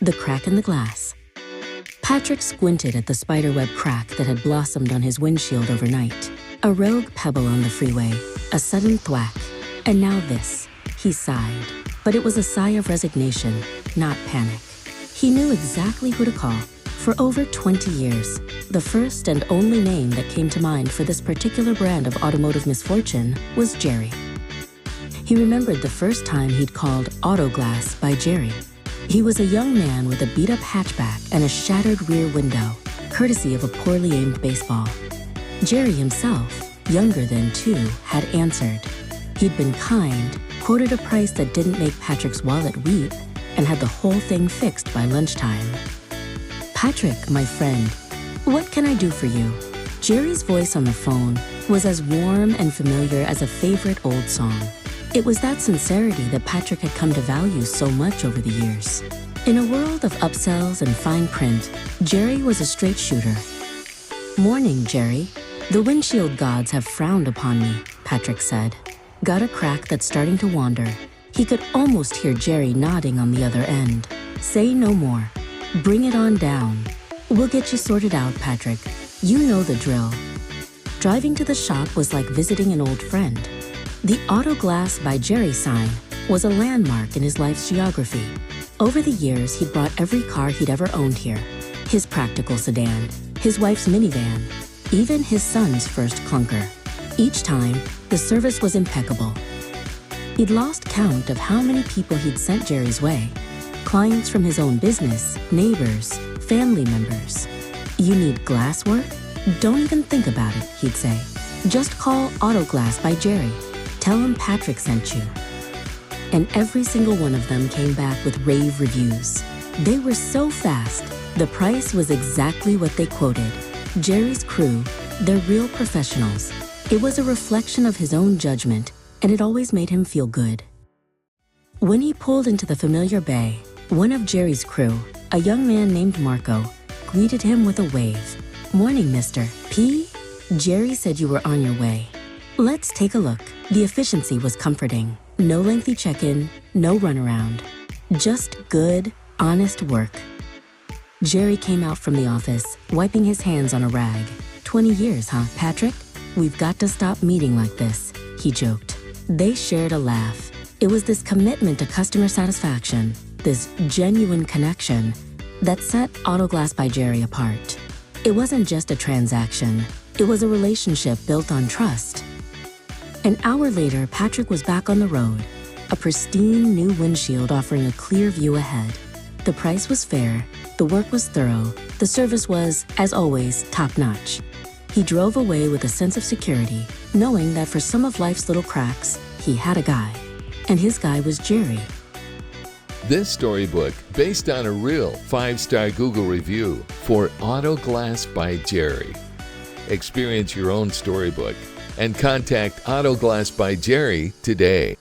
the crack in the glass. Patrick squinted at the spiderweb crack that had blossomed on his windshield overnight. A rogue pebble on the freeway, a sudden thwack, and now this. He sighed, but it was a sigh of resignation, not panic. He knew exactly who to call. For over 20 years, the first and only name that came to mind for this particular brand of automotive misfortune was Jerry. He remembered the first time he'd called Auto Glass by Jerry. He was a young man with a beat-up hatchback and a shattered rear window, courtesy of a poorly aimed baseball. Jerry himself, younger than 2, had answered. He'd been kind, quoted a price that didn't make Patrick's wallet weep, and had the whole thing fixed by lunchtime. "Patrick, my friend, what can I do for you?" Jerry's voice on the phone was as warm and familiar as a favorite old song. It was that sincerity that Patrick had come to value so much over the years. In a world of upsells and fine print, Jerry was a straight shooter. "Morning, Jerry. The windshield gods have frowned upon me," Patrick said. Got a crack that's starting to wander. He could almost hear Jerry nodding on the other end. "Say no more. Bring it on down. We'll get you sorted out, Patrick. You know the drill." Driving to the shop was like visiting an old friend. The Auto Glass by Jerry sign was a landmark in his life's geography. Over the years, he'd brought every car he'd ever owned here. His practical sedan, his wife's minivan, even his son's first clunker. Each time, the service was impeccable. He'd lost count of how many people he'd sent Jerry's way. Clients from his own business, neighbors, family members. "You need glass work? Don't even think about it," he'd say. "Just call Auto Glass by Jerry. Tell him Patrick sent you." And every single one of them came back with rave reviews. They were so fast, the price was exactly what they quoted. Jerry's crew, they're real professionals. It was a reflection of his own judgment, and it always made him feel good. When he pulled into the familiar bay, one of Jerry's crew, a young man named Marco, greeted him with a wave. "Morning, Mr. P. Jerry said you were on your way." "Let's take a look." The efficiency was comforting. No lengthy check-in, no runaround. Just good, honest work. Jerry came out from the office, wiping his hands on a rag. 20 years, huh, Patrick? We've got to stop meeting like this, he joked. They shared a laugh. It was this commitment to customer satisfaction, this genuine connection, that set Auto Glass by Jerry apart. It wasn't just a transaction. It was a relationship built on trust. An hour later, Patrick was back on the road, a pristine new windshield offering a clear view ahead. The price was fair, the work was thorough, the service was, as always, top-notch. He drove away with a sense of security, knowing that for some of life's little cracks, he had a guy. And his guy was Jerry. This storybook, based on a real 5-star Google review for Auto Glass by Jerry. Experience your own storybook and contact Auto Glass by Jerry today.